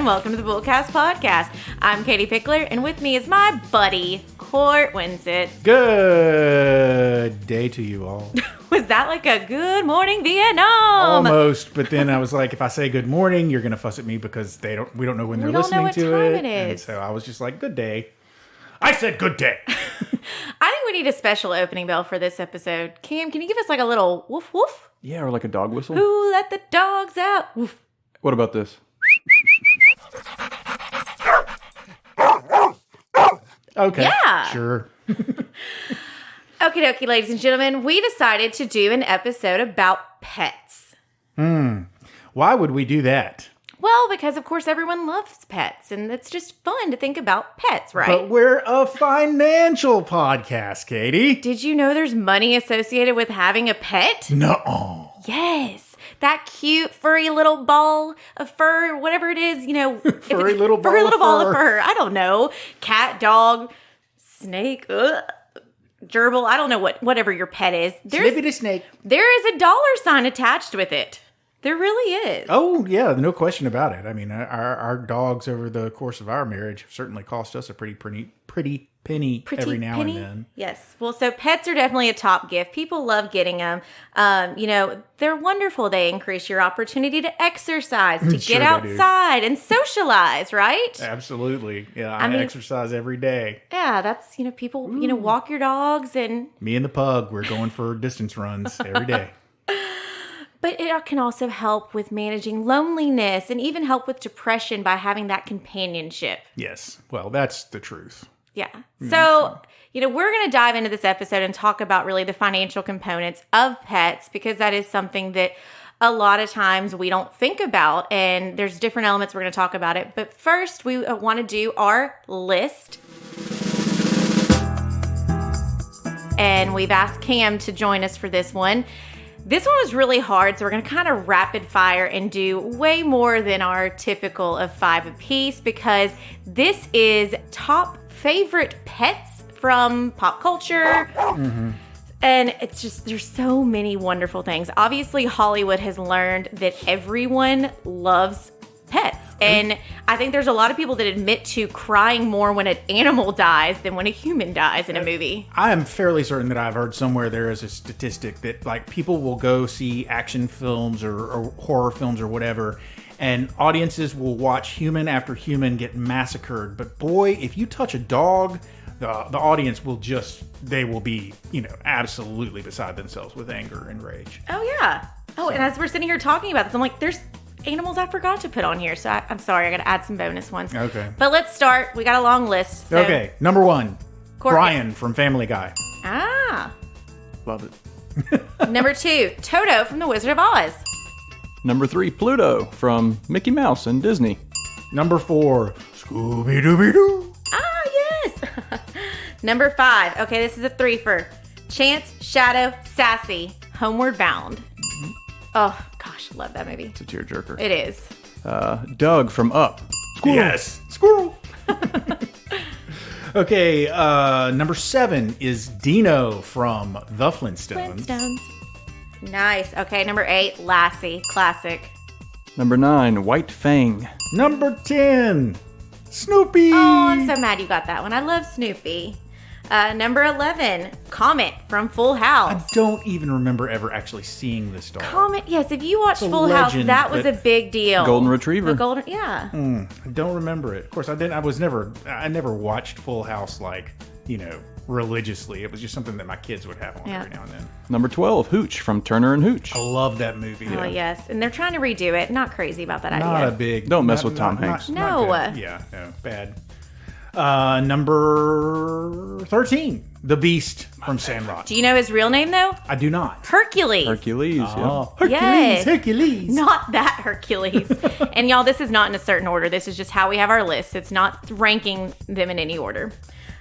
and welcome to the Bullcast Podcast. I'm Katie Pickler, and with me is my buddy, Cort Winsett. Good day to you all. Was that like a good morning, Vietnam? Almost, but then I was like, if I say good morning, you're gonna fuss at me because we don't know when they're listening to it. We don't know what time it is. And so I was just like, good day. I said good day. I think we need a special opening bell for this episode. Cam, can you give us like a little woof woof? Yeah, or like a dog whistle. Who let the dogs out? Woof. What about this? Okay. Yeah. Sure. Okie dokie, ladies and gentlemen, we decided to do an episode about pets. Why would we do that? Well, because of course everyone loves pets, and it's just fun to think about pets, right? But we're a financial podcast, Katie. Did you know there's money associated with having a pet? No. Yes. That cute furry little ball of fur, whatever it is, you know. Furry little ball of fur. I don't know. Cat, dog, snake, gerbil. I don't know whatever your pet is. Snippy snake. There is a dollar sign attached with it. There really is. Oh, yeah, no question about it. I mean, our dogs over the course of our marriage have certainly cost us a pretty penny every now and then. Yes. Well, so pets are definitely a top gift. People love getting them. They're wonderful. They increase your opportunity to exercise, to Sure get outside and socialize, right? Absolutely. Yeah, I exercise every day. Yeah, that's, people, walk your dogs and... Me and the pug, we're going for distance runs every day. But it can also help with managing loneliness and even help with depression by having that companionship. Yes. Well, that's the truth. Yeah. So, we're going to dive into this episode and talk about really the financial components of pets, because that is something that a lot of times we don't think about, and there's different elements we're going to talk about it. But first, we want to do our list. And we've asked Cam to join us for this one. This one was really hard, so we're going to kind of rapid fire and do way more than our typical of 5 apiece, because this is top favorite pets from pop culture. And it's just, there's so many wonderful things. Obviously, Hollywood has learned that everyone loves pets. And I think there's a lot of people that admit to crying more when an animal dies than when a human dies in a movie. I am fairly certain that I've heard somewhere there is a statistic that like people will go see action films or horror films or whatever, and audiences will watch human after human get massacred. But boy, if you touch a dog, the audience will they will be, absolutely beside themselves with anger and rage. Oh, yeah. Oh, and as we're sitting here talking about this, I'm like, there's animals I forgot to put on here. So I'm sorry, I got to add some bonus ones. Okay. But let's start. We got a long list. So. Okay. Number 1, Cort. Brian from Family Guy. Ah. Love it. Number 2, Toto from The Wizard of Oz. Number 3, Pluto from Mickey Mouse and Disney. Number 4, Scooby-Dooby-Doo. Ah, yes. Number 5. Okay, this is a 3-fer. Chance, Shadow, Sassy, Homeward Bound. Oh, gosh, love that movie. It's a tearjerker. It is. Doug from Up. Squirrel. Yes. Squirrel. Okay, number 7 is Dino from The Flintstones. Nice. Okay, number 8, Lassie. Classic. Number 9, White Fang. Number 10, Snoopy. Oh, I'm so mad you got that one. I love Snoopy. Number 11, Comet from Full House. I don't even remember ever actually seeing this dog. Comet, yes. If you watched It's a Full House, legend, that was a big deal. Golden Retriever. Yeah. I don't remember it. Of course, I didn't. I never watched Full House religiously. It was just something that my kids would have on every now and then. Number 12, Hooch from Turner and Hooch. I love that movie. Oh, yes. And they're trying to redo it. Not crazy about that Not idea. a big. Don't mess with Tom Hanks. No. Not good. Yeah, no, bad. Number 13, the Beast from Sandlot. Do you know his real name, though? I do not. Hercules. Hercules, yeah. Hercules, Yes. Hercules. Not that Hercules. And y'all, this is not in a certain order. This is just how we have our list. It's not ranking them in any order.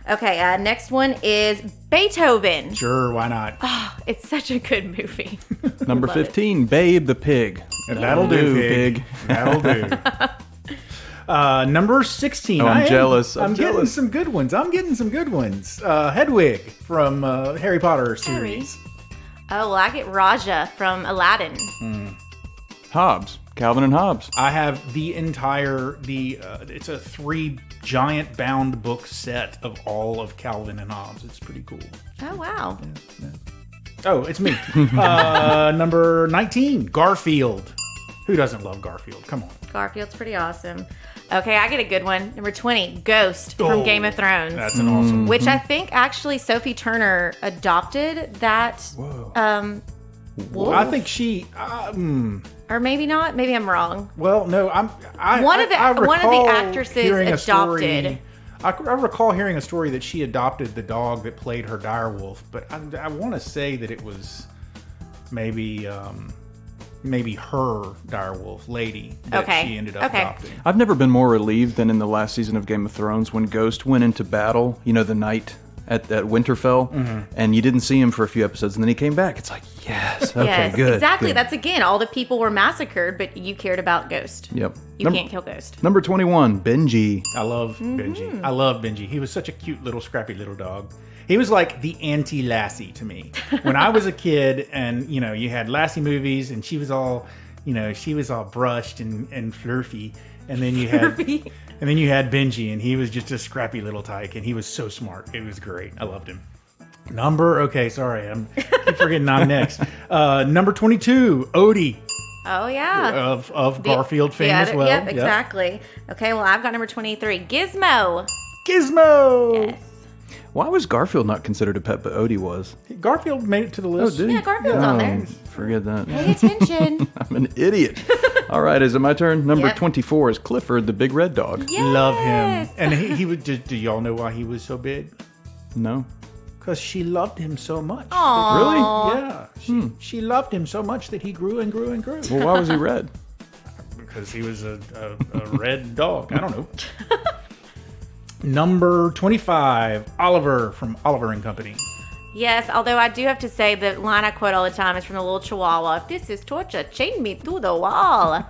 Okay, next one is Beethoven. Sure, why not? Oh, it's such a good movie. Number 15, Babe the Pig. That'll do, pig. That'll do. Number 16. Oh, I'm jealous. I'm getting some good ones. Hedwig from Harry Potter series. Oh, well, I get Raja from Aladdin. Hobbs Calvin and Hobbes. I have the entire it's a 3 giant bound book set of all of Calvin and Hobbes. It's pretty cool. Oh, wow. Yeah. Oh, it's me. Number 19, Garfield. Who doesn't love Garfield? Come on. Garfield's pretty awesome. Okay, I get a good one. Number 20, Ghost from Game of Thrones. That's an awesome one. Which I think actually Sophie Turner adopted that. Whoa. Wolf. I think she... Or maybe not. Maybe I'm wrong. Well, no, One of the actresses adopted. I recall hearing a story that she adopted the dog that played her direwolf, but I want to say that it was maybe her direwolf lady that she ended up adopting. I've never been more relieved than in the last season of Game of Thrones when Ghost went into battle, the night at Winterfell, and you didn't see him for a few episodes, and then he came back. It's like, yes, okay, yes, good. Exactly. Good. That's, again, all the people were massacred, but you cared about Ghost. Yep. You can't kill Ghost. Number 21, Benji. I love Benji. I love Benji. He was such a cute little scrappy little dog. He was like the anti-Lassie to me. When I was a kid and, you had Lassie movies and she was all brushed and flirty. And then you had Benji and he was just a scrappy little tyke and he was so smart. It was great. I loved him. I'm keep forgetting I'm next. Number 22, Odie. Oh, yeah. Of Garfield fame as well. Yep, exactly. Okay, well, I've got number 23, Gizmo. Yes. Why was Garfield not considered a pet, but Odie was? Garfield made it to the list. Oh, did he? Yeah, Garfield's on there. Forget that. Pay attention. I'm an idiot. All right, is it my turn? Number 24 is Clifford, the big red dog. Yes. Love him. And he would. Do y'all know why he was so big? No. Because she loved him so much. Aww. Really? Yeah. She loved him so much that he grew and grew and grew. Well, why was he red? Because he was a red dog. I don't know. Number 25, Oliver from Oliver and Company. Yes, although I do have to say the line I quote all the time is from the little chihuahua. If this is torture, chain me through the wall.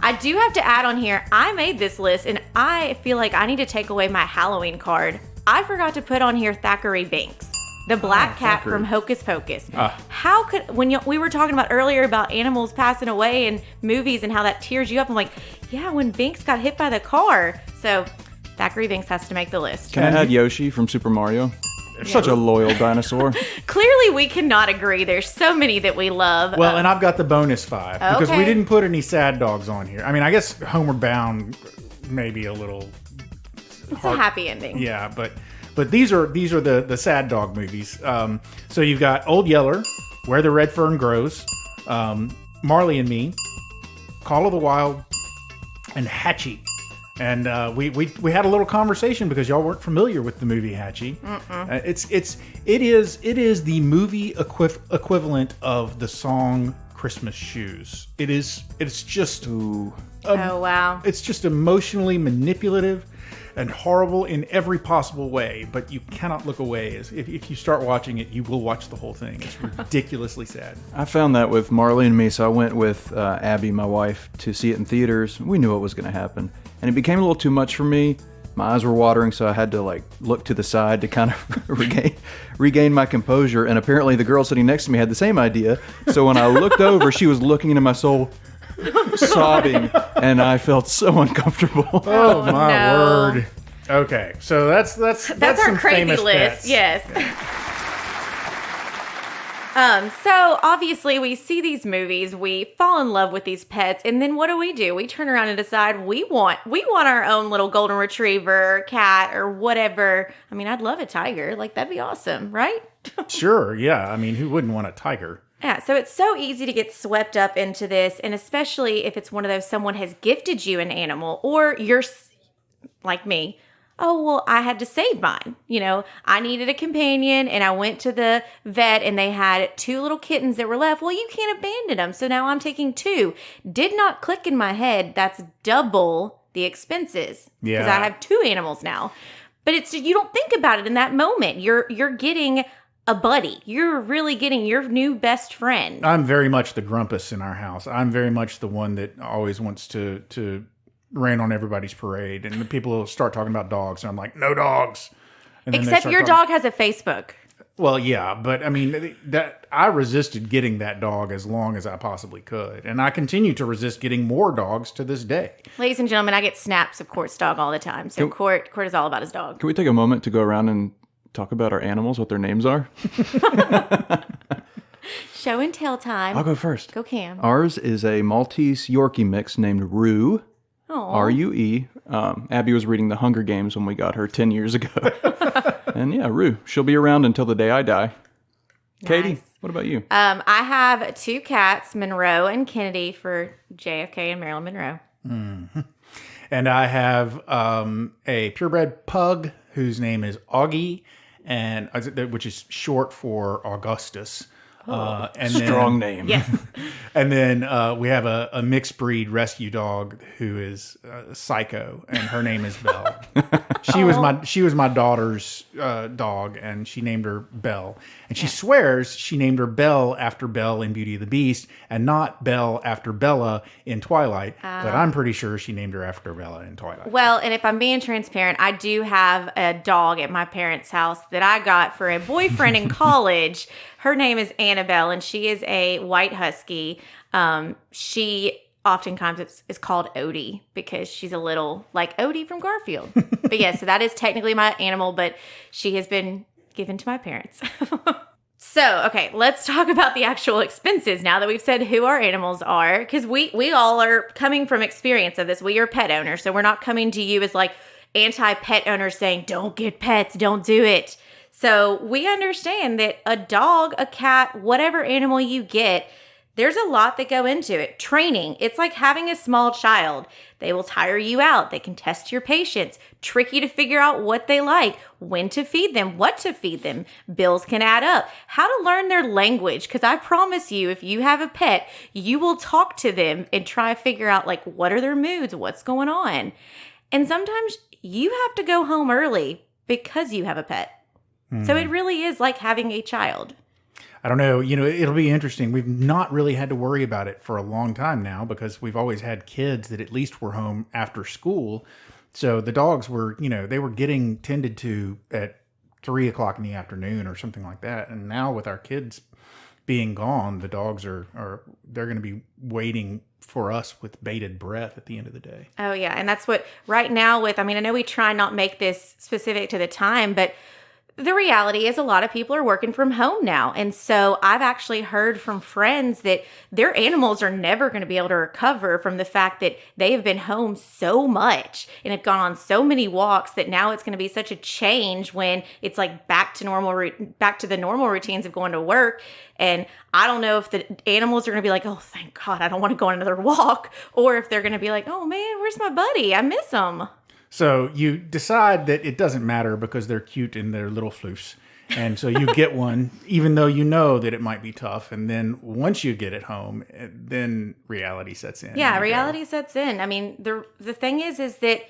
I do have to add on here, I made this list and I feel like I need to take away my Halloween card. I forgot to put on here Thackeray Binks, the black cat Thackeray. from Hocus Pocus. How could, we were talking about earlier about animals passing away in movies and how that tears you up, I'm like, yeah, when Binks got hit by the car. So Thackeray Binks has to make the list. Can I add Yoshi from Super Mario? Such a loyal dinosaur. Clearly, we cannot agree. There's so many that we love. Well, and I've got the bonus 5 because we Okay. didn't put any sad dogs on here. I mean, I guess Homeward Bound maybe a little. It's a happy ending. Yeah, but these are the sad dog movies. So you've got Old Yeller, Where the Red Fern Grows, Marley and Me, Call of the Wild, and Hatchie. And we had a little conversation because y'all weren't familiar with the movie Hatchie. It is the movie equivalent of the song Christmas Shoes. It's just Oh, wow. it's just emotionally manipulative and horrible in every possible way, but you cannot look away. If you start watching it, you will watch the whole thing. It's ridiculously sad. I found that with Marley and Me, so I went with Abby, my wife, to see it in theaters. We knew what was going to happen, and it became a little too much for me. My eyes were watering, so I had to look to the side to kind of regain my composure. And apparently, the girl sitting next to me had the same idea. So when I looked over, she was looking into my soul, sobbing, and I felt so uncomfortable. Oh my no. word! Okay, so that's That's our some crazy famous list. pets. Yes. So obviously we see these movies, we fall in love with these pets, and then what do? We turn around and decide we want our own little golden retriever, cat, or whatever. I mean, I'd love a tiger. That'd be awesome, right? Sure, yeah. I mean, who wouldn't want a tiger? Yeah, so it's so easy to get swept up into this, and especially if it's one of those someone has gifted you an animal, or you're like me. Oh, well, I had to save mine. I needed a companion and I went to the vet and they had 2 little kittens that were left. Well, you can't abandon them. So now I'm taking 2. Did not click in my head. That's double the expenses. Yeah. Because I have 2 animals now. But you don't think about it in that moment. You're getting a buddy. You're really getting your new best friend. I'm very much the grumpus in our house. I'm very much the one that always wants to rain on everybody's parade, and the people will start talking about dogs, and I'm like, no dogs. And then they Except start your talking- dog has a Facebook. Well, yeah, but I mean that I resisted getting that dog as long as I possibly could, and I continue to resist getting more dogs to this day. Ladies and gentlemen, I get snaps of Cort's dog all the time. So Cort is all about his dog. Can we take a moment to go around and talk about our animals, what their names are? Show and tell time. I'll go first. Go Cam. Ours is a Maltese Yorkie mix named Rue. Aw. R-U-E. Abby was reading The Hunger Games when we got her 10 years ago. And yeah, Rue. She'll be around until the day I die. Nice. Katie, what about you? I have 2 cats, Monroe and Kennedy, for JFK and Marilyn Monroe. Mm-hmm. And I have a purebred pug whose name is Augie, and which is short for Augustus. And Strong name. Yes. And then we have a mixed breed rescue dog who is Psycho, and her name is Belle. She was my daughter's dog, and she named her Belle. And she swears she named her Belle after Belle in Beauty and the Beast, and not Belle after Bella in Twilight. But I'm pretty sure she named her after Bella in Twilight. Well, and if I'm being transparent, I do have a dog at my parents' house that I got for a boyfriend in college. Her name is Annabelle, and she is a white husky. She oftentimes is called Odie because she's a little like Odie from Garfield. But yeah, so that is technically my animal, but she has been given to my parents. So, okay, let's talk about the actual expenses now that we've said who our animals are, because we all are coming from experience of this. We are pet owners, so we're not coming to you as like anti-pet owners saying, don't get pets, don't do it. So we understand that a dog, a cat, whatever animal you get, there's a lot that go into it. Training, it's like having a small child. They will tire you out. They can test your patience, trick you to figure out what they like, when to feed them, what to feed them. Bills can add up. How to learn their language, because I promise you, if you have a pet, you will talk to them and try to figure out like what are their moods, what's going on. And sometimes you have to go home early because you have a pet. So it really is like having a child. I don't know. It'll be interesting. We've not really had to worry about it for a long time now because we've always had kids that at least were home after school. So the dogs were, they were getting tended to at 3 o'clock in the afternoon or something like that. And now with our kids being gone, the dogs they're going to be waiting for us with bated breath at the end of the day. Oh yeah. And that's what right now I know we try not make this specific to the time, but the reality is a lot of people are working from home now. And so I've actually heard from friends that their animals are never going to be able to recover from the fact that they have been home so much and have gone on so many walks that now it's going to be such a change when it's like back to the normal routines of going to work. And I don't know if the animals are going to be like, oh, thank God, I don't want to go on another walk. Or if they're going to be like, oh man, where's my buddy? I miss him. So you decide that it doesn't matter because they're cute and they're little floofs. And so you get one, even though you know that it might be tough. And then once you get it home, then reality sets in. Yeah, reality sets in. I mean, the thing is that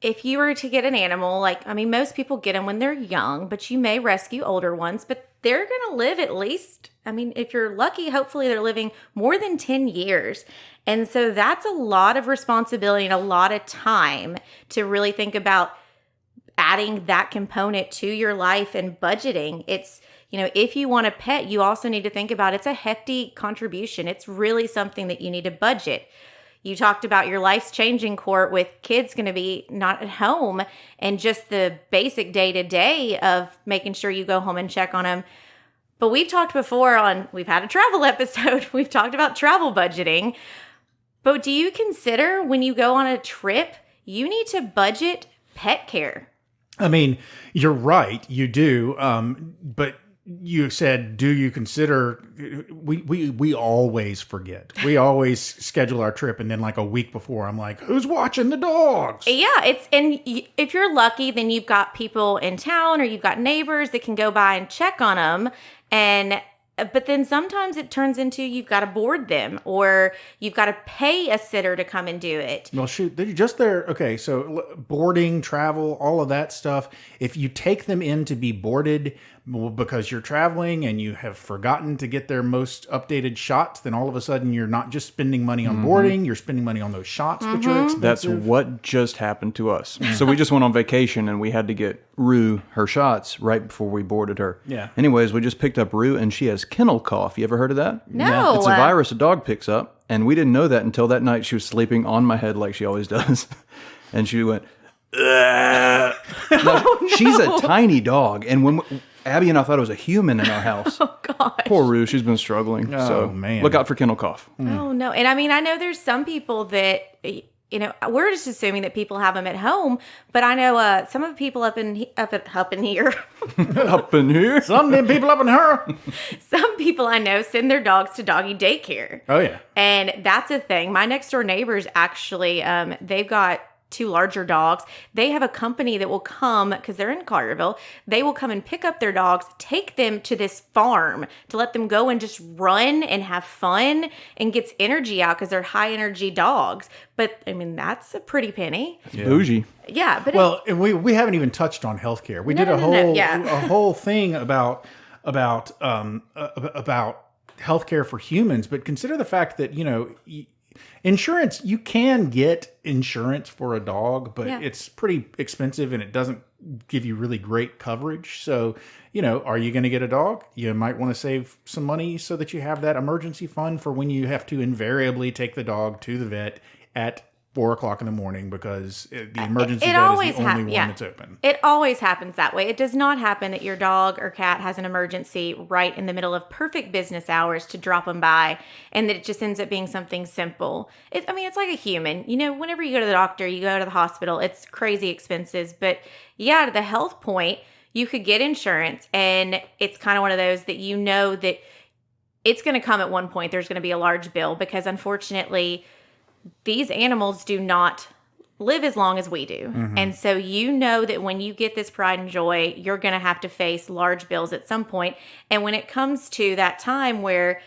if you were to get an animal, most people get them when they're young, but you may rescue older ones, but they're going to live at least, if you're lucky, hopefully they're living more than 10 years. And so that's a lot of responsibility and a lot of time to really think about adding that component to your life and budgeting. It's, if you want a pet, you also need to think about it's a hefty contribution. It's really something that you need to budget. You talked about your life's changing, Cort, with kids going to be not at home and just the basic day-to-day of making sure you go home and check on them. But we've talked before we've had a travel episode. We've talked about travel budgeting. But do you consider when you go on a trip, you need to budget pet care? You're right. You do. But you said, do you consider, we always forget. We always schedule our trip. And then like a week before, I'm like, who's watching the dogs? Yeah. And if you're lucky, then you've got people in town or you've got neighbors that can go by and check on them. And But then sometimes it turns into you've got to board them or you've got to pay a sitter to come and do it. Well, shoot, they're just there. Okay, so boarding, travel, all of that stuff. If you take them in to be boarded because you're traveling and you have forgotten to get their most updated shots, then all of a sudden you're not just spending money on boarding, you're spending money on those shots, which are expensive. That's what just happened to us. So we just went on vacation and we had to get Rue her shots right before we boarded her. Yeah. Anyways, we just picked up Rue and she has kennel cough. You ever heard of that? No. It's a virus a dog picks up. And we didn't know that until that night she was sleeping on my head like she always does. And she went, no, she's a tiny dog. And when Abby and I thought it was a human in our house. Oh, gosh. Poor Rue, she's been struggling. Oh, so man. Look out for kennel cough. Oh, no. And I mean, I know there's some people that, we're just assuming that people have them at home, but I know some of the people up in here, Up in here? Some of them people up in her. some people I know send their dogs to doggy daycare. Oh, yeah. And that's a thing. My next door neighbors actually, they've got 2 larger dogs. They have a company that will come, because they're in Collierville, they will come and pick up their dogs, take them to this farm to let them go and just run and have fun and gets energy out because they're high energy dogs. But I mean, that's a pretty penny. It's bougie. Yeah. But Well, and we haven't even touched on healthcare. We did a whole thing about healthcare for humans, but consider the fact that, insurance, you can get insurance for a dog, but it's pretty expensive and it doesn't give you really great coverage. So, are you going to get a dog? You might want to save some money so that you have that emergency fund for when you have to invariably take the dog to the vet at 4:00 in the morning because the emergency vet is the only one that's open. It always happens that way. It does not happen that your dog or cat has an emergency right in the middle of perfect business hours to drop them by, and that it just ends up being something simple. It's like a human. Whenever you go to the doctor, you go to the hospital, it's crazy expenses. But yeah, to the health point, you could get insurance, and it's kind of one of those that that it's going to come at one point. There's going to be a large bill because unfortunately, these animals do not live as long as we do. Mm-hmm. And so that when you get this pride and joy, you're going to have to face large bills at some point. And when it comes to that time where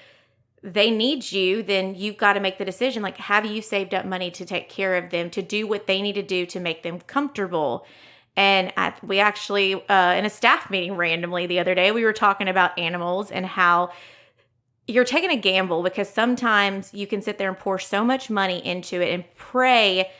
they need you, then you've got to make the decision, like, have you saved up money to take care of them, to do what they need to do to make them comfortable? And we actually, in a staff meeting randomly the other day, we were talking about animals and how you're taking a gamble because sometimes you can sit there and pour so much money into it and pray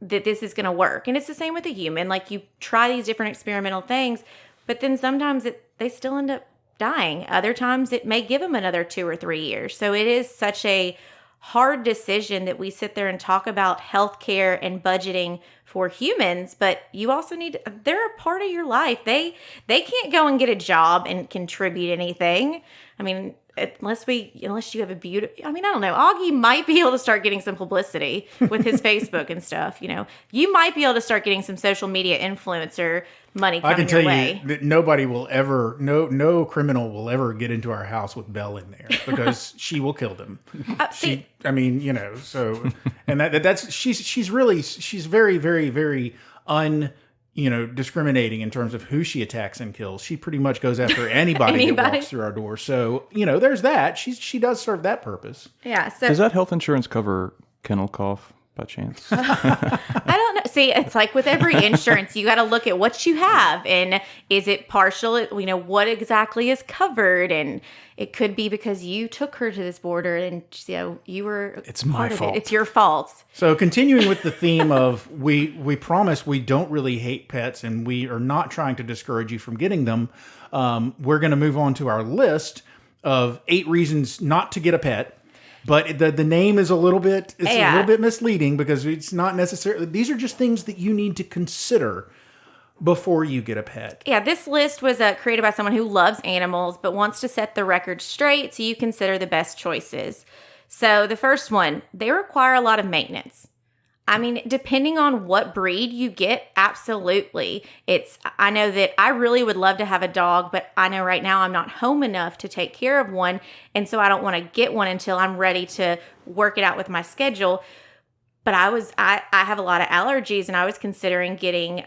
that this is going to work. And it's the same with a human. Like, you try these different experimental things, but then sometimes they still end up dying. Other times it may give them another 2 or 3 years. So it is such a hard decision that we sit there and talk about healthcare and budgeting for humans, but you also they're a part of your life. They can't go and get a job and contribute anything. I mean, unless you have a beauty. I mean, I don't know. Augie might be able to start getting some publicity with his Facebook and stuff. You might be able to start getting some social media influencer money coming your way. I can tell you that nobody will ever, no criminal will ever get into our house with Belle in there because she will kill them. So, and that's she's very, very, very discriminating in terms of who she attacks and kills. She pretty much goes after anybody that walks through our door. So, there's that. She does serve that purpose. Yeah. So does that health insurance cover kennel cough by chance? I don't know. See, it's like with every insurance, you got to look at what you have and is it partial? What exactly is covered, and it could be because you took her to this border and you were. It's my fault. It's your fault. So continuing with the theme of we promise we don't really hate pets and we are not trying to discourage you from getting them. We're going to move on to our list of 8 reasons not to get a pet. But the name is a little bit misleading because it's not necessarily. These are just things that you need to consider before you get a pet. Yeah, this list was created by someone who loves animals but wants to set the record straight so you consider the best choices. So the first one, they require a lot of maintenance. I mean, depending on what breed you get, absolutely. I know that I really would love to have a dog, but I know right now I'm not home enough to take care of one. And so I don't want to get one until I'm ready to work it out with my schedule. But I have a lot of allergies and I was considering getting,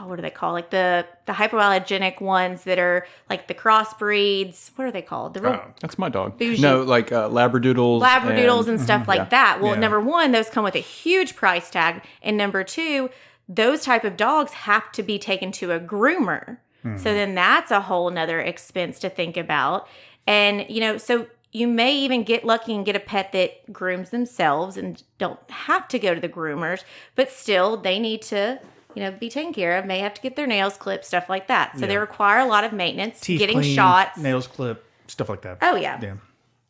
what do they call, like the hypoallergenic ones that are like the crossbreeds. What are they called? The real That's my dog. bougie. No, like Labradoodles. And stuff like that. Well, Yeah. number one, those come with a huge price tag. And number two, those type of dogs have to be taken to a groomer. So then that's a whole nother expense to think about. And, so you may even get lucky and get a pet that grooms themselves and don't have to go to the groomers, but still they need to, be taken care of, may have to get their nails clipped, stuff like that. So they require a lot of maintenance, Teeth getting clean, shots. nails clipped, stuff like that. Oh, yeah. Yeah.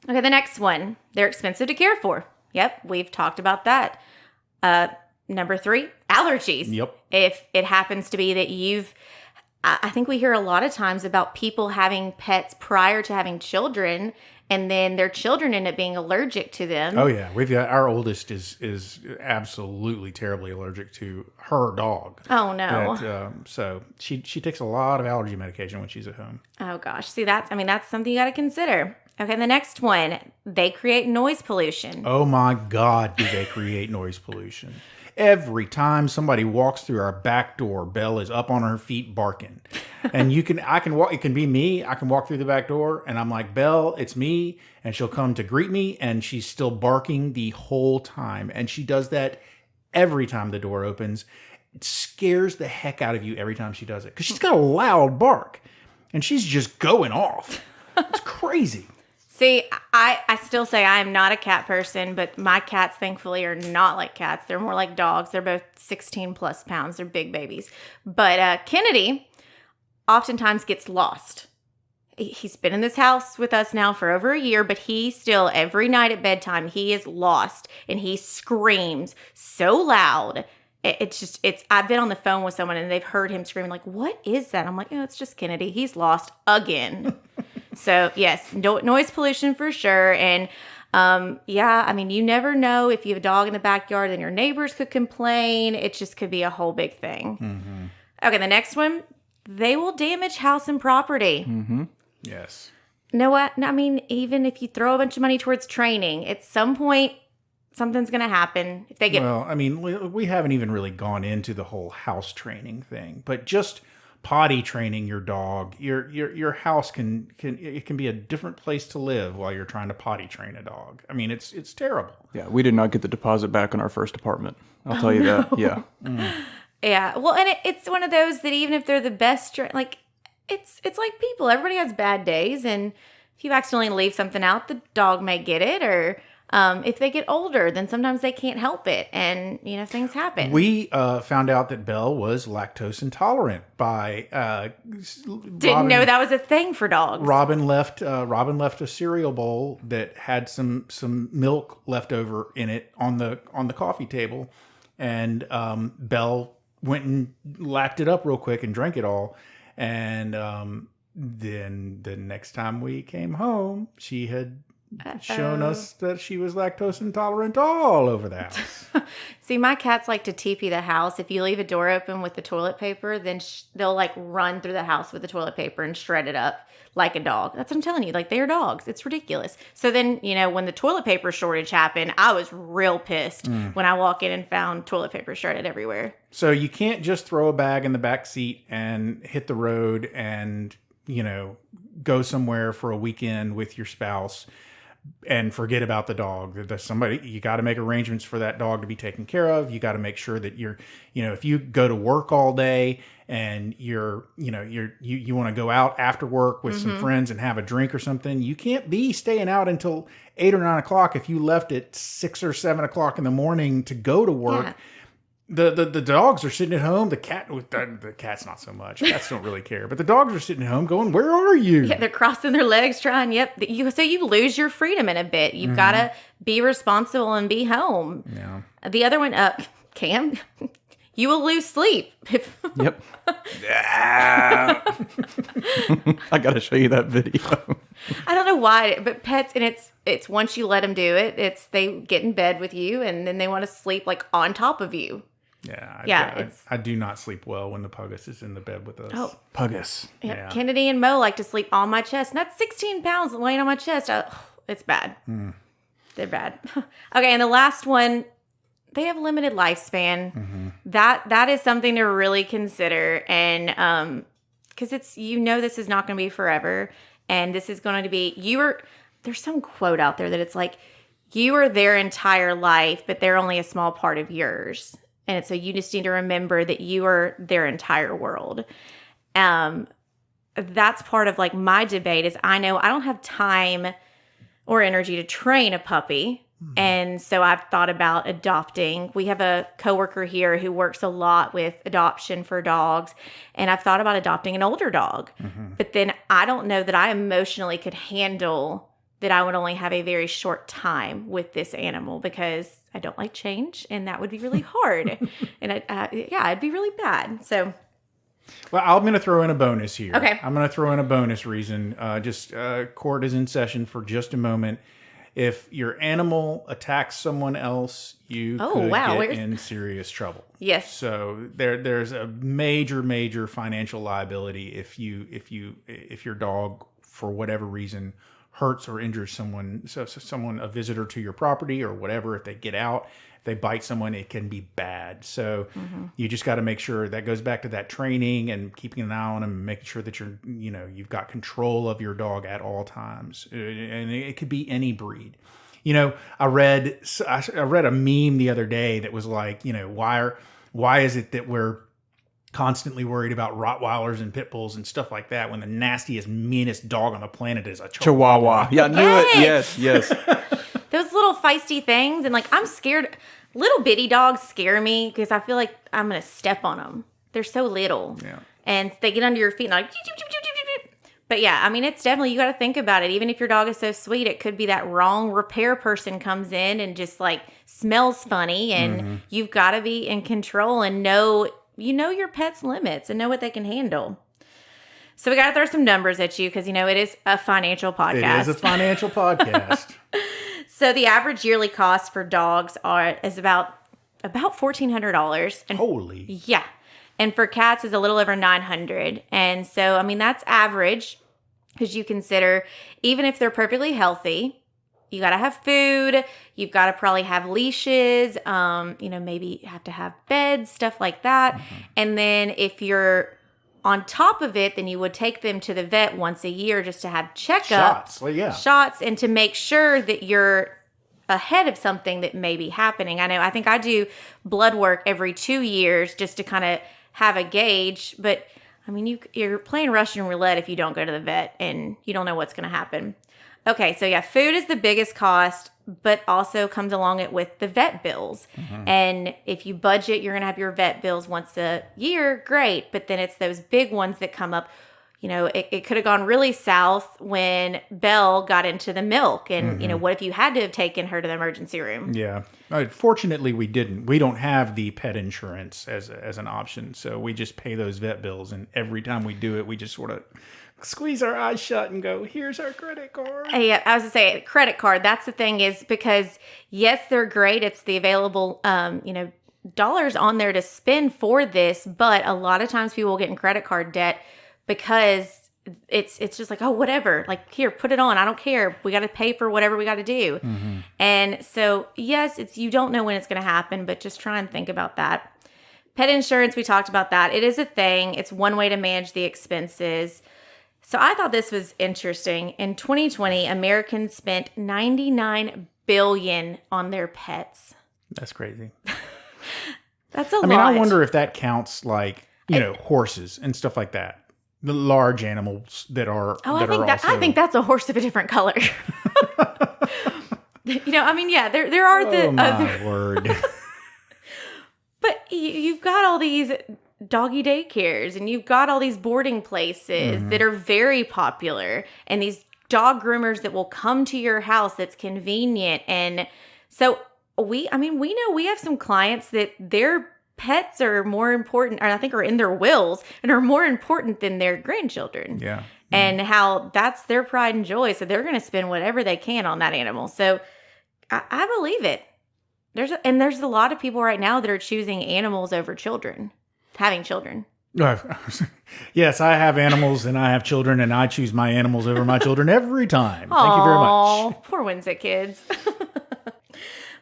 Okay, the next one. They're expensive to care for. Yep, we've talked about that. Number 3, allergies. Yep. If it happens to be that I think we hear a lot of times about people having pets prior to having children, and then their children end up being allergic to them. Oh yeah, we've got our oldest is absolutely terribly allergic to her dog. Oh no! So she takes a lot of allergy medication when she's at home. Oh gosh, see that's something you got to consider. Okay, the next one, they create noise pollution. Oh my God, do they create noise pollution? Every time somebody walks through our back door, Belle is up on her feet barking. And I can walk, it can be me. I can walk through the back door and I'm like, Belle, it's me. And she'll come to greet me and she's still barking the whole time. And she does that every time the door opens. It scares the heck out of you every time she does it. Because she's got a loud bark and she's just going off. It's crazy. See, I still say I am not a cat person, but my cats, thankfully, are not like cats. They're more like dogs. They're both 16 plus pounds. They're big babies. But Kennedy oftentimes gets lost. He's been in this house with us now for over a year, but he still, every night at bedtime, he is lost and he screams so loud. I've been on the phone with someone and they've heard him screaming like, what is that? I'm like, oh, it's just Kennedy. He's lost again. So yes, noise pollution for sure. And you never know if you have a dog in the backyard, then your neighbors could complain. It just could be a whole big thing. Mm-hmm. Okay, the next one, they will damage house and property. Mm-hmm. Yes. Know what? I mean, even if you throw a bunch of money towards training, at some point, something's going to happen. If they get we haven't even really gone into the whole house training thing, but just potty training your dog, your house can be a different place to live while you're trying to potty train a dog. I mean, it's terrible. Yeah, we did not get the deposit back on our first apartment. I'll tell you that. Yeah. Yeah. Well, and it's one of those that even if they're the best, like it's like people. Everybody has bad days, and if you accidentally leave something out, the dog may get it, or if they get older, then sometimes they can't help it, and things happen. We found out that Belle was lactose intolerant by didn't know that was a thing for dogs. Robin left a cereal bowl that had some milk left over in it on the coffee table, and Belle went and lapped it up real quick and drank it all, and then the next time we came home, she had shown us that she was lactose intolerant all over the house. See, my cats like to TP the house. If you leave a door open with the toilet paper, then they'll like run through the house with the toilet paper and shred it up like a dog. That's what I'm telling you. Like, they are dogs. It's ridiculous. So then, when the toilet paper shortage happened, I was real pissed when I walk in and found toilet paper shredded everywhere. So you can't just throw a bag in the back seat and hit the road and, go somewhere for a weekend with your spouse and forget about the dog. There's you got to make arrangements for that dog to be taken care of. You got to make sure that if you go to work all day and you want to go out after work with some friends and have a drink or something, you can't be staying out until 8 or 9 o'clock. If you left at 6 or 7 o'clock in the morning to go to work, Yeah. The dogs are sitting at home. The cat's not so much. Cats don't really care. But the dogs are sitting at home going, where are you? Yeah, they're crossing their legs trying. Yep. So you lose your freedom in a bit. You've got to be responsible and be home. Yeah. The other one, Cam, you will lose sleep. Yep. I got to show you that video. I don't know why, but pets, and it's once you let them do it, they get in bed with you and then they want to sleep like on top of you. Yeah. I do not sleep well when the Puggus is in the bed with us. Oh. Puggus. Yeah. Kennedy and Mo like to sleep on my chest, and that's 16 pounds laying on my chest. It's bad. They're bad. Okay, and the last one, they have limited lifespan. That is something to really consider. And because this is not going to be forever. And this is going to be, there's some quote out there that it's like, you are their entire life, but they're only a small part of yours. And so you just need to remember that you are their entire world. That's part of like my debate is I know I don't have time or energy to train a puppy. And so I've thought about adopting. We have a coworker here who works a lot with adoption for dogs. And I've thought about adopting an older dog. But then I don't know that I emotionally could handle that I would only have a very short time with this animal because I don't like change. And that would be really hard. And it'd be really bad. So... Well, I'm going to throw in a bonus here. Okay. I'm going to throw in a bonus reason. Cort is in session for just a moment. If your animal attacks someone else, you could get in serious trouble. Yes. So there's a major financial liability if your dog, for whatever reason, hurts or injures someone, a visitor to your property or whatever. If they get out, if they bite someone, it can be bad. So you just got to make sure that goes back to that training and keeping an eye on them, and making sure that you've got control of your dog at all times. And it could be any breed. I read a meme the other day that was like, why is it that we're constantly worried about Rottweilers and Pit Bulls and stuff like that when the nastiest, meanest dog on the planet is a Chihuahua? Yeah, I knew it. Yes. Those little feisty things. And like, I'm scared. Little bitty dogs scare me because I feel like I'm going to step on them. They're so little. Yeah. And they get under your feet and like, but yeah, I mean, it's definitely, you got to think about it. Even if your dog is so sweet, it could be that wrong repair person comes in and just like smells funny, and you've got to be in control and know your pet's limits and know what they can handle. So we got to throw some numbers at you because, it is a financial podcast. It is a financial podcast. So the average yearly cost for dogs is about $1,400. And holy. Yeah. And for cats is a little over $900. And so, I mean, that's average because you consider even if they're perfectly healthy, you got to have food. You've got to probably have leashes. Maybe have to have beds, stuff like that. And then if you're on top of it, then you would take them to the vet once a year just to have checkups. Shots, and to make sure that you're ahead of something that may be happening. I think I do blood work every 2 years just to kind of have a gauge. But, I mean, you're playing Russian roulette if you don't go to the vet and you don't know what's going to happen. Okay, so yeah, food is the biggest cost, but also comes along with the vet bills. And if you budget, you're going to have your vet bills once a year, great. But then it's those big ones that come up. It could have gone really south when Belle got into the milk. And, what if you had to have taken her to the emergency room? Yeah. Fortunately, we didn't. We don't have the pet insurance as an option. So we just pay those vet bills. And every time we do it, we just sort of squeeze our eyes shut and go, here's our credit card. Yeah, I was going to say, credit card, that's the thing is because, yes, they're great. It's the available, dollars on there to spend for this. But a lot of times people get in credit card debt because it's just like, oh, whatever. Like, here, put it on. I don't care. We got to pay for whatever we got to do. And so, yes, you don't know when it's going to happen, but just try and think about that. Pet insurance, we talked about that. It is a thing. It's one way to manage the expenses. So I thought this was interesting. In 2020, Americans spent $99 billion on their pets. That's crazy. That's a lot. I mean, I wonder if that counts like, horses and stuff like that. The large animals that are. Oh, I think that's a horse of a different color. There are the. Oh my word! But you've got all these doggy daycares, and you've got all these boarding places that are very popular, and these dog groomers that will come to your house. That's convenient, and so we know we have some clients that their pets are more important, or I think are in their wills, and are more important than their grandchildren. Yeah. And how that's their pride and joy. So they're going to spend whatever they can on that animal. So I believe it. There's a lot of people right now that are choosing animals over having children. Yes, I have animals and I have children, and I choose my animals over my children every time. Thank you very much. Poor Winsett kids.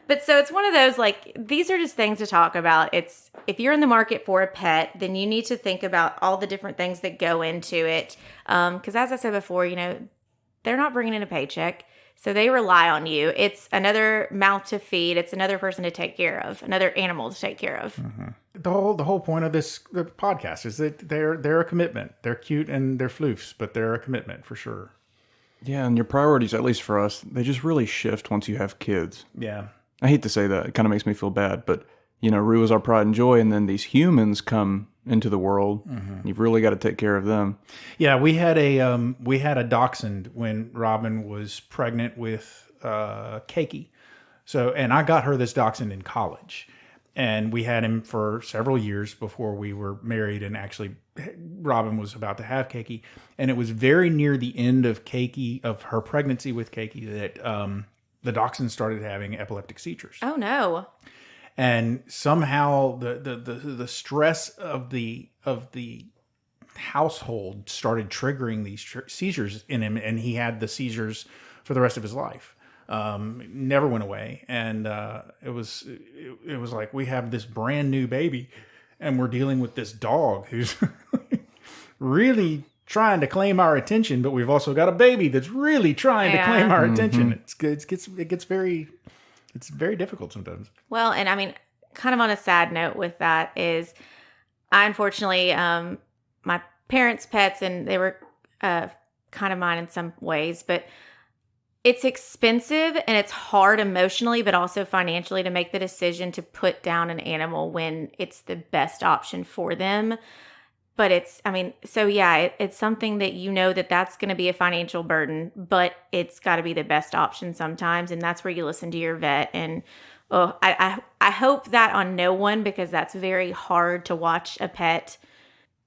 But so it's one of those, like, these are just things to talk about. It's, if you're in the market for a pet, then you need to think about all the different things that go into it. Because as I said before, they're not bringing in a paycheck. So they rely on you. It's another mouth to feed. It's another person to take care of, another animal to take care of. Mm-hmm. The whole point of the podcast is that they're a commitment. They're cute and they're floofs, but they're a commitment for sure. Yeah, and your priorities, at least for us, they just really shift once you have kids. Yeah. I hate to say that. It kind of makes me feel bad, but Rue is our pride and joy, and then these humans come into the world. Mm-hmm. You've really got to take care of them. Yeah, we had a dachshund when Robin was pregnant with Keiki. So, and I got her this dachshund in college, and we had him for several years before we were married. And actually, Robin was about to have Keiki, and it was very near the end of her pregnancy with Keiki that the dachshund started having epileptic seizures. Oh no. And somehow the stress of the household started triggering these seizures in him, and he had the seizures for the rest of his life. Never went away, and it was like, we have this brand new baby, and we're dealing with this dog who's really trying to claim our attention, but we've also got a baby that's really trying to claim our attention. It's very difficult sometimes. Well, and I mean, kind of on a sad note with that is, I unfortunately, my parents' pets, and they were kind of mine in some ways, but it's expensive and it's hard emotionally, but also financially to make the decision to put down an animal when it's the best option for them. But it's something that that's going to be a financial burden, but it's got to be the best option sometimes. And that's where you listen to your vet. And I hope that on no one, because that's very hard to watch a pet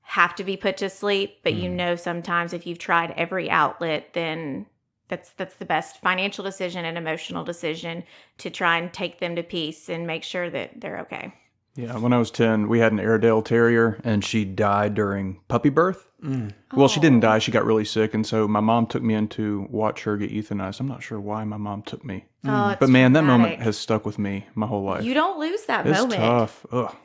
have to be put to sleep. But sometimes if you've tried every outlet, then that's the best financial decision and emotional decision to try and take them to peace and make sure that they're okay. Yeah, when I was 10, we had an Airedale Terrier, and she died during puppy birth. Mm. Well, she didn't die. She got really sick, and so my mom took me in to watch her get euthanized. I'm not sure why my mom took me. But man, that moment has stuck with me my whole life. You don't lose that it's moment. It's tough. Ugh.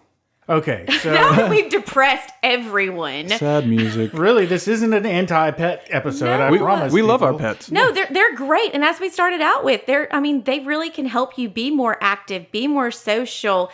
Okay, so now that we've depressed everyone. Sad music. Really, this isn't an anti-pet episode. No. I promise. We love our pets. No, they're great, and as we started out with, they really can help you be more active, be more social,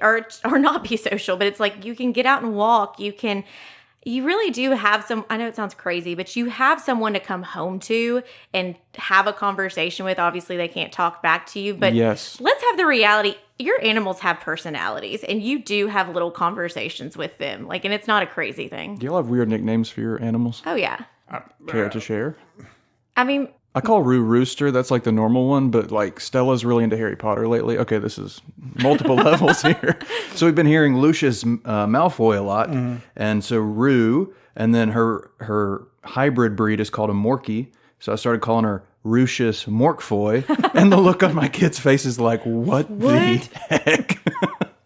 or not be social. But it's like you can get out and walk. You really do have I know it sounds crazy, but you have someone to come home to and have a conversation with. Obviously, they can't talk back to you, but yes. Let's have the reality. Your animals have personalities, and you do have little conversations with them. And it's not a crazy thing. Do y'all have weird nicknames for your animals? Oh, yeah. Care to share? I mean, I call Rue Rooster. That's like the normal one, but Stella's really into Harry Potter lately. Okay, this is multiple levels here. So we've been hearing Lucius Malfoy a lot, and so Rue, and then her hybrid breed is called a Morkie. So I started calling her Rucius Morkfoy, and the look on my kids' face is like, what? The heck?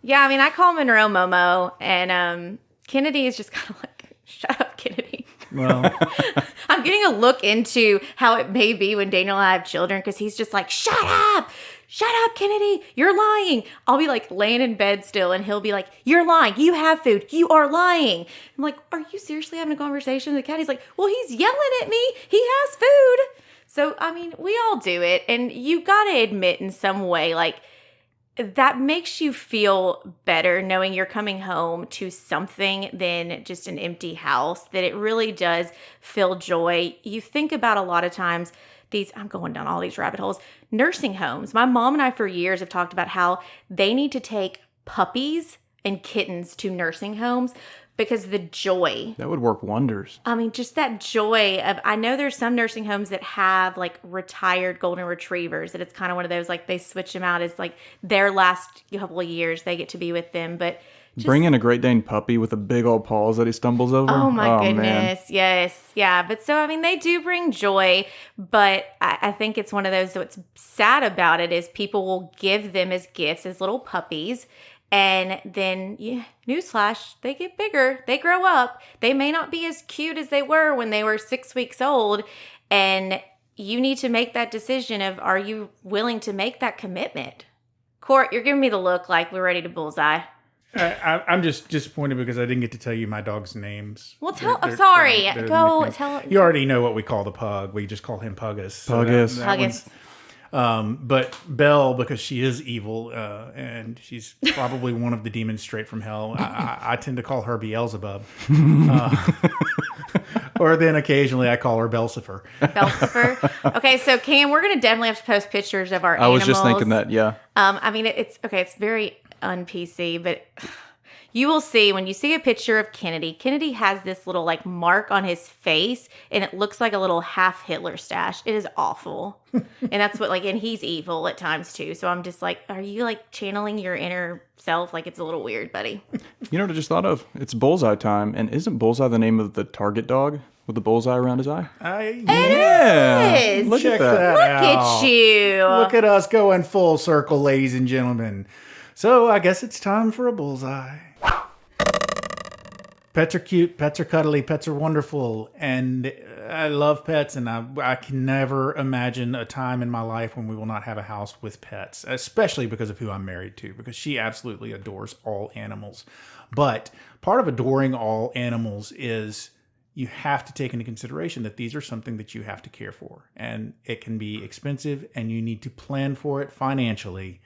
Yeah, I mean, I call Monroe Momo, and Kennedy is just kind of like, shut up, Kennedy. Well, I'm getting a look into how it may be when Daniel and I have children, because he's just like, shut up, Kennedy, you're lying. I'll be laying in bed still, and he'll be like, you're lying, you have food, you are lying. I'm like, are you seriously having a conversation with the cat? He's like, well, he's yelling at me, he has food. So, I mean, we all do it, and you got to admit in some way, that makes you feel better knowing you're coming home to something than just an empty house, that it really does fill joy. You think about a lot of times I'm going down all these rabbit holes, nursing homes. My mom and I for years have talked about how they need to take puppies and kittens to nursing homes because the joy. That would work wonders. I mean, just that joy of, I know there's some nursing homes that have retired golden retrievers, that it's kind of one of those, they switch them out as their last couple of years they get to be with them. But bring in a Great Dane puppy with a big old paws that he stumbles over. Oh my goodness. Man. Yes. Yeah. But so, I mean, they do bring joy, but I think it's one of those, what's sad about it is people will give them as gifts as little puppies. And then, newsflash, they get bigger. They grow up. They may not be as cute as they were when they were 6 weeks old. And you need to make that decision of, are you willing to make that commitment? Cort, you're giving me the look like we're ready to bullseye. I'm just disappointed because I didn't get to tell you my dog's names. Well, I'm sorry. Go tell. You already know what we call the pug. We just call him Puggus. Puggus. Puggus. But Belle, because she is evil, and she's probably one of the demons straight from hell, I tend to call her Beelzebub. Or then occasionally I call her Belcifer. Belcifer. Okay, so Cam, we're going to definitely have to post pictures of our animals. I was just thinking that, yeah. I mean, it's okay. It's very un-PC, but you will see when you see a picture of Kennedy. Kennedy has this little like mark on his face, and it looks like a little half Hitler stash. It is awful, and that's what and he's evil at times too. So I'm just like, are you like channeling your inner self? Like it's a little weird, buddy. You know what I just thought of? It's bullseye time, and isn't bullseye the name of the target dog with the bullseye around his eye? Yeah. It is. Look Check at that. Look out. at you. Look at us going full circle, ladies and gentlemen. So I guess it's time for a bullseye. Pets are cute, pets are cuddly, pets are wonderful, and I love pets, and I can never imagine a time in my life when we will not have a house with pets, especially because of who I'm married to, because she absolutely adores all animals. But part of adoring all animals is you have to take into consideration that these are something that you have to care for, and it can be expensive, and you need to plan for it financially.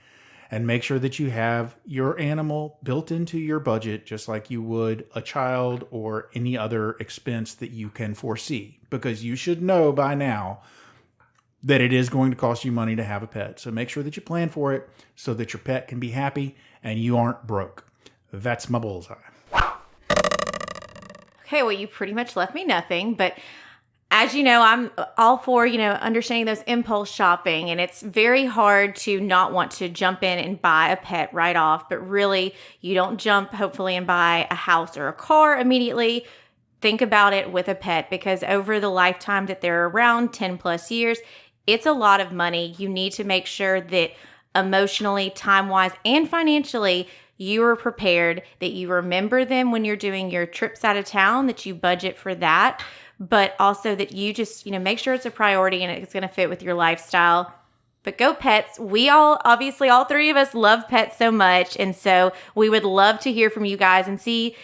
And make sure that you have your animal built into your budget just like you would a child or any other expense that you can foresee. Because you should know by now that it is going to cost you money to have a pet. So make sure that you plan for it so that your pet can be happy and you aren't broke. That's my bullseye. Okay, well, you pretty much left me nothing, but as you know, I'm all for, understanding those impulse shopping, and it's very hard to not want to jump in and buy a pet right off, but really you don't jump hopefully and buy a house or a car immediately. Think about it with a pet, because over the lifetime that they're around, 10 plus years, it's a lot of money. You need to make sure that emotionally, time-wise, and financially, you are prepared, that you remember them when you're doing your trips out of town, that you budget for that, but also that you just, make sure it's a priority and it's going to fit with your lifestyle. But go pets. We all three of us love pets so much. And so we would love to hear from you guys and see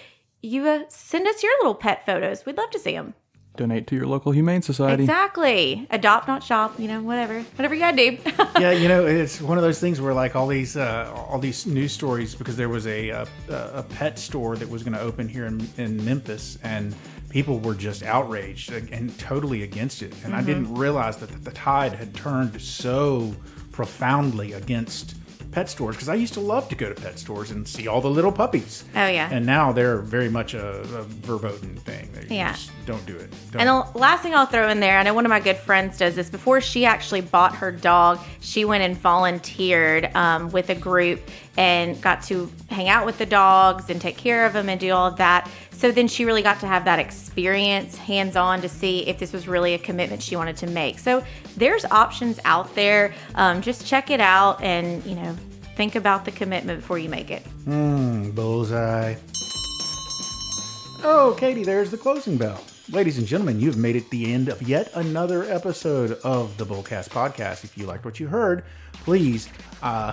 you send us your little pet photos. We'd love to see them. Donate to your local humane society. Exactly. Adopt, not shop, whatever you got to do. Yeah, it's one of those things where like all these news stories, because there was a pet store that was going to open here in Memphis, and people were just outraged and totally against it. And I didn't realize that the tide had turned so profoundly against pet stores, because I used to love to go to pet stores and see all the little puppies. Oh, yeah. And now they're very much a verboten thing. They Yeah. just don't do it. And the last thing I'll throw in there, I know one of my good friends does this. Before she actually bought her dog, she went and volunteered with a group and got to hang out with the dogs and take care of them and do all of that. So then she really got to have that experience hands-on to see if this was really a commitment she wanted to make. So there's options out there. Just check it out and, think about the commitment before you make it. Bullseye. Oh, Katie, there's the closing bell. Ladies and gentlemen, you've made it the end of yet another episode of the Bullcast Podcast. If you liked what you heard, please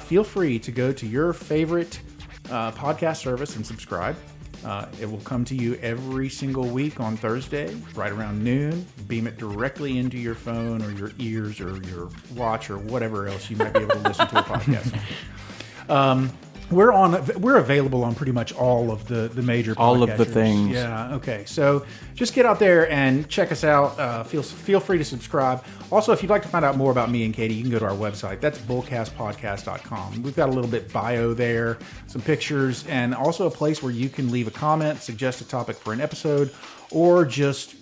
feel free to go to your favorite podcast service and subscribe. It will come to you every single week on Thursday, right around noon. Beam it directly into your phone or your ears or your watch or whatever else you might be able to listen to a podcast on. We're available on pretty much all of the major podcasters. All of the things. Yeah, okay. So just get out there and check us out. Feel free to subscribe. Also, if you'd like to find out more about me and Katie, you can go to our website. That's bullcastpodcast.com. We've got a little bit bio there, some pictures, and also a place where you can leave a comment, suggest a topic for an episode, or just,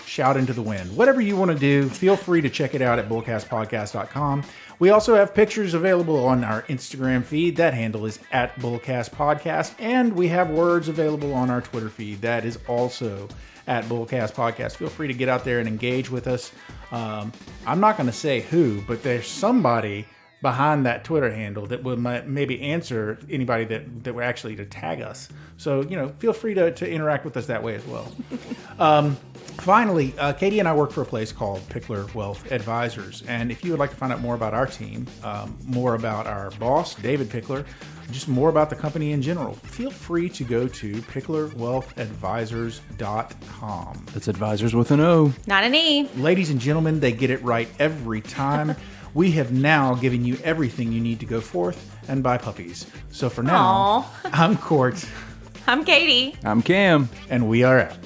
shout into the wind. Whatever you want to do, feel free to check it out at bullcastpodcast.com. We also have pictures available on our Instagram feed. That handle is at bullcastpodcast. And we have words available on our Twitter feed. That is also at bullcastpodcast. Feel free to get out there and engage with us. I'm not going to say who, but there's somebody behind that Twitter handle that will maybe answer anybody that were actually to tag us. So, feel free to interact with us that way as well. Finally, Katie and I work for a place called Pickler Wealth Advisors. And if you would like to find out more about our team, more about our boss, David Pickler, just more about the company in general, feel free to go to picklerwealthadvisors.com. It's advisors with an O. Not an E. Ladies and gentlemen, they get it right every time. We have now given you everything you need to go forth and buy puppies. So for now, I'm Cort. I'm Katie. I'm Cam. And we are out.